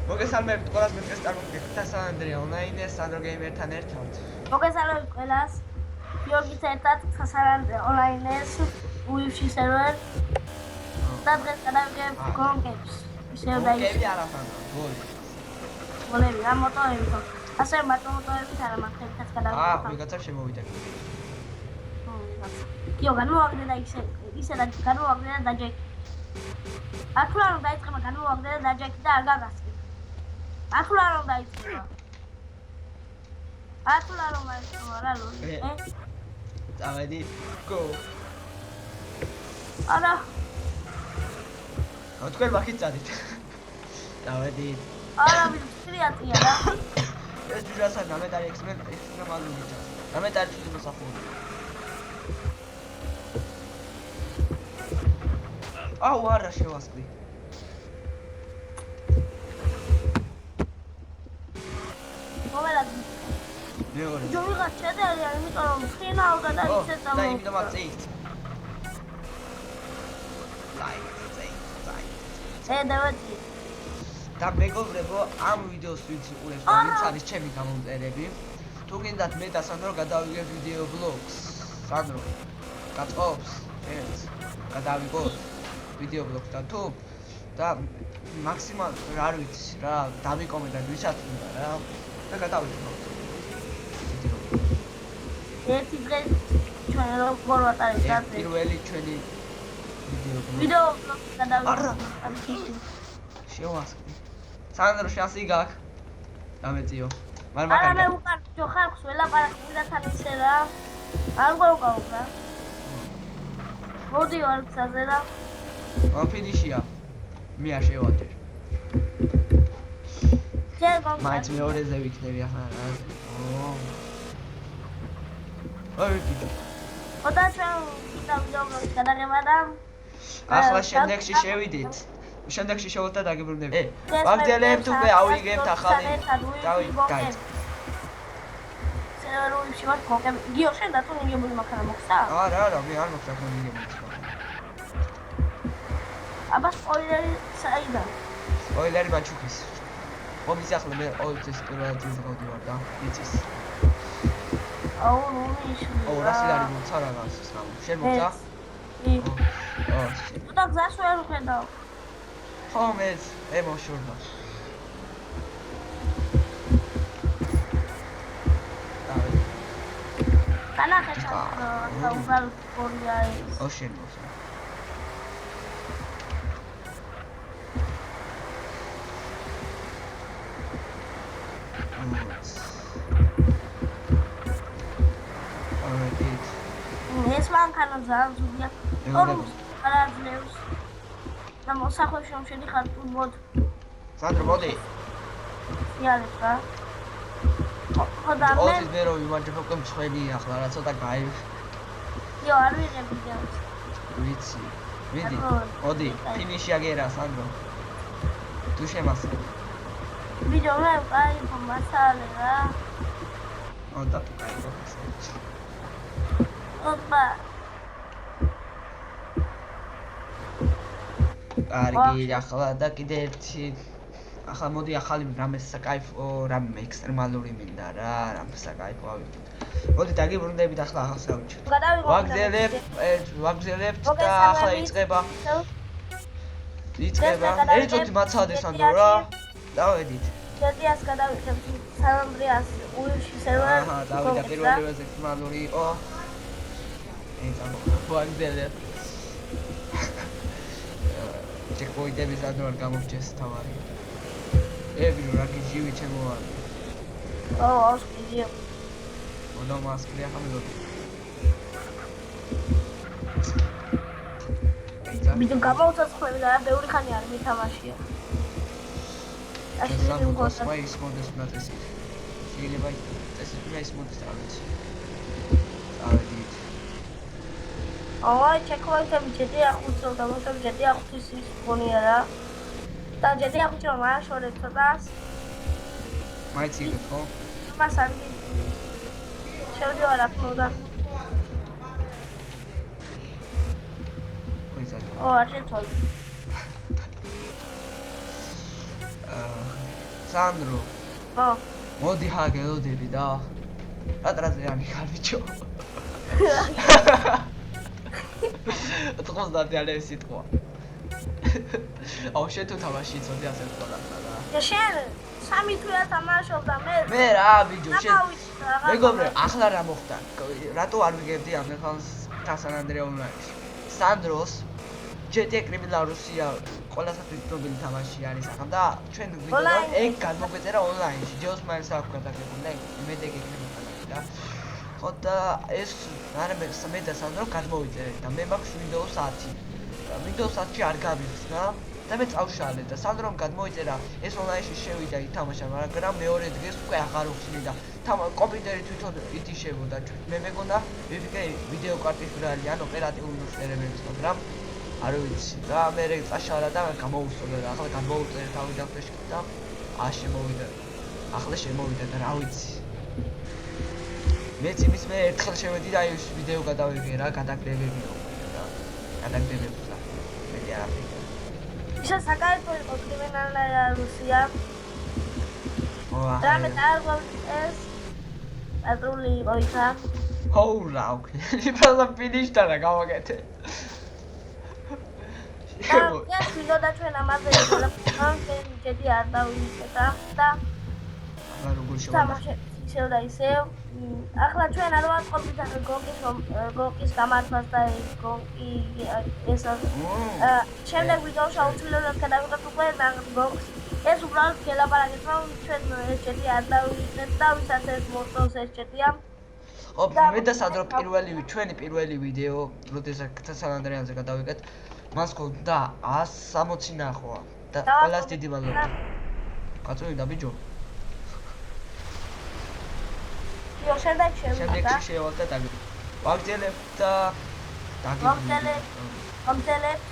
მოგესალმებით ყველას მე დღეს წარმოგიდგენთ სასანდრია ონლაინეს სანდრო გეიმერთან ერთად. მოგესალმებით ყველას. გიორგის ერთად სასანდრია ონლაინეს უიფში სერვერ. და დღეს გადავიღებ გონკებს. ისევ დაიწყე არაფერი. გოლები რა მოტოები ხო? ასე მოტოებიც არა მაგეთაც გადავიღებ. ვიღაცა შემოვიდა. კიო განმოვაგდე და ისე და განმოვაგდე და დაჯექი. ათლა რომ დაიწყება განმოვაგდე და დაჯექი და არ გაგასწრე. ათლა რომ დაიწყება. ათლა რომ დაიწყება რა ლო? დავედი go. არა. თქვენ ვახით წადით. დავედი. არა ვიცრიატია რა. ეს ჯურასა გამეტარი ექსტრემალურია. გამეტარი თუ მოსახული. აუ არა შევასწრი. მოვერადი. მეორე. ჯოვიღა ჩადარი, იმიტომ რომ ხინავდა და ისე და იმიტომ აწეით. დავადი. და მეგობრებო, ამ ვიდეოს ვინც უყურებს და ვინც არის ჩემი გამომწერები, თუ გინდათ მე და სანდრო გადავიღებ ვიდეო ბლოგს. სანდრო გაწყობს ეს გადავიღოთ ვიდეო ბლოგს და თუ და მაქსიმალურად არ ვიცი რა დავიკომენტ და ვისაც უნდა რა და გადავიღოთ. ერთი დღე ჩვენ როგორ ვატარებთ პირველი ჩვენი ვიდეო ბლოგს გადავიღოთ. შევასწრე. სანდრო შასი გაკ. დამეწიო. არა მე უკან ჯოხარს ველაპარაკი და თან ისე რა. არ გავყავ რა. მოდი ვარ გზაზე რა. ფინიშია. მე არ შევატერ. მაინც მეორეზე ვიქნები ახლა რა. ოი კიდე. ოდა ჩვენ ვიდეო ბლოგს გადაღება და ახლა შემდეგში შევიდით. შემდეგში შევოთ და დაგიბრუნდებით. ვაგრძელებთ უკვე ავიღებთ ახალი. დავიწყეთ. სერვერში ვარ გოგები. გიო შენ და თუ ნიგებული მაქარა მოხსა? არა, მე არ მოხდა ნიგებული. აბა სპოილერი საიდან? სპოილერი ბაჩუკის. ომის ახლა მე ყოველთვის პირველად ვიზღავდივარ და იცის. აუ ნუიში. აუ რასი არის მოცა რაღაც სამ. შენ მოცა? თუ და გზას ვერ ვხედავ. ხო მე ემოშორდა. კანახე ჩა უბრალ პორია ის. ოშენ მოცა. ეს მანქანა ძალიან ზურგია. ორს არაძლევს. და მოსახვევში რომ შედიხარ თუმოდ. სანდრო მოდი. იარეს რა. ხო და მე ოდის მე რომ ვიმარჯვებ უკვე მწვენი ახლა რა ცოტა გაი. იო არ ვიღებ ვიდეოს. ვიცი. მიდი. მოდი, ფინიში აგერა სანდრო. თუ შემასწრე. ვიდეო მე კაი მასალე რა. და თუ კაი გახსნა. ოპა. კარგი, ახლა და კიდე ერთი ახლა მოდი ახალი რამე საკაიფო, რამე ექსტრემალური მინდა რა, რამე საკაიფო ავიდეთ. მოდი დაგიბრუნდებით ახლა ახალსავჭი. ვაგრძელებთ და ახლა იწყება. ერთოდი მაცადე სანდრო რა. დავედით. ჯედიას გადავიღებ სანდრიას უიფში სერვერ. დავიდა პირველი ექსტრემალური იყო. ვაგრძელებთ. ჩეკპოინტების ადრე არ გამოვჭეს თავარი. ებირო რა გიჟივი ჩემო არ. ასკიო. უნდა მასკრი ახლა მეგობრებო. ბიჭო გამოვცოცხლები და ბევრი ხანი არ მითამაშია. ასე მოგოს ის მოდის ნატესი. შეიძლება ეს ის მოდის თავით. ავედით. აი ჩეკოინტები ჯედი ახუცო და მოსწავლე ჯედი ახუცის ის გონია რა. და ჯედი ახუცო მაგრამ შორეთ ცოტას. მაინც იგებ ხო? მას არ შევდივარ ახლა და ვიზა. არ შეცვალე. სანდრო ხო. მოდი ჰაგელოდები და რატრაზე ამიხარ ბიჭო 90 ალე სიტყვა აუ შენ თუ თამაში იცოდი ასე ვთქვა და შენ 3 თვეა თამაშობ და მე რა ბიჭო შენ მეგობრე ახლა რა მოხდა რატო არ ვიგებდი ამ ხანს თასანანდრე ონლაინში სანდროს GTA კრიმინალურია ყველასათვის პრობლემი თამაში არის ახლა და ჩვენ ვიდეო ეგ გამოგვეწერა ონლაინში ჯოს მაინც აქვს გადაგებული და იმედი გეკრიბა და ხო და ეს არამედ მე და სანდრო გადმოვიწერეთ და მე მაქვს Windows 10 და Windows 10-ში არ გამიხსნა და მე წავშალე და სანდრომ გადმოიწერა ეს ონლაინში შევიდა ითამაშა მაგრამ მეორე დღეს უკვე აღარ უხსნი და კომპიუტერი თვითონ იტიშებოდა მე მეგონა ვიფიქრე ვიდეო კარტის ბრალი ან ოპერატიული სისტემების მაგრამ არ ვიცი და მე წაშალა და გამოუსწორდა და ახლა გამოუწერე თავი დაფრეშკი და შემოვიდა ახლა შემოვიდა და რა ვიცი მეც იმის მე ერთხელ შევედი და ის ვიდეო გადავიღე რა გადაგდებებიო და გადაგდებები და მე არაფერი ისე საკაიფო კრიმინალურია და მე ეს ატული ოიქა ჰოურა იფალა ფინიშდა რა გავაკეთე ეს ვიდეო და ჩვენ ამაზე ვიყავ ჯედი არ დავიკეთა და ახლა როგორ შევიდა ისევ და ისევ ახლა ჩვენ არ ვაწყობთ გოკის გამართვას და გოკი ეს შემდეგ ვიდეოში აუცილებლად გადავიღებთ უკვე გოკს ეს უბრალოდ გელაპარაკეთ რომ ჩვენ ეს ჯედი არ დავიკეთ და ვისაც ეს მოწონს ეს ჯედია მე და სანდრო ჩვენი პირველი ვიდეო როდესაც თასანანდრეანზე გადავიღეთ მას ხონდა 160 ნახვა და ყველას დიდი მადლობა კაცოი და ბიჭო შემდეგში შევალ და დაგები ვაგზელებთ და ვაგზელებთ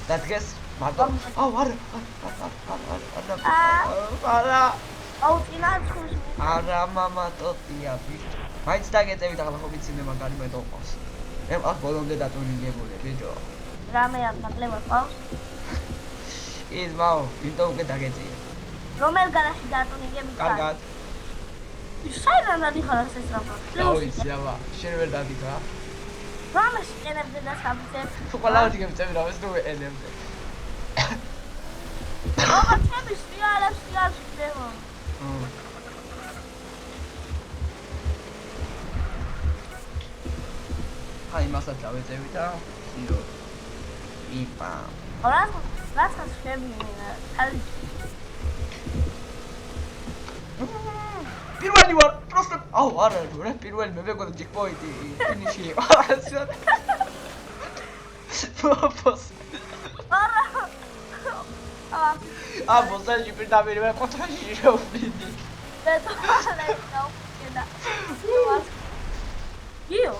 და დღეს მაგრამ აუ არა აუ წინა ცხუშ არა მამა ტოტია ბიჭო მაინც დაგეწევით ახლა ხო ვიცი მე მაგარი მეტოყავს მე ახ ბოლომდე დატუნინგებული ბიჭო რამე ამ ნაკლებად ყავს ის მაო ვინტო უკვე დაგეწია რომელ გარაში დატუნინგები კარგად საიდან დადიხარ ეს რამე პლუსი აბა შენ ვერ დადიხარ რამე შენებზე და სამზე თუ ყველა დაგეწევი რა ეს ნუ ენებზე აბა ჩემი სიარებს დემო აი მასაც დავეწევი და იო იპა რასაც შემინა ხალი პირველი ვარ პროსტო აუ არა რა პირველი მე მეგონა ჯეკპოინტი ფინიში იყო ფოფოს არა ბოსაჟი პირდაპირ მე კონტრაში შევფლიდი და თვალე დაუყედა იო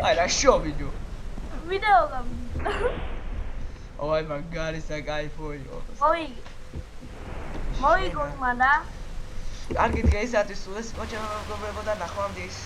აი რა შოვიდო ვიდეო გამ ოი მაგარი საკაიფოიო მოიგო მანდა კარგი დღეისათვის სულ ეს მოჭრებოდა ნახვამდის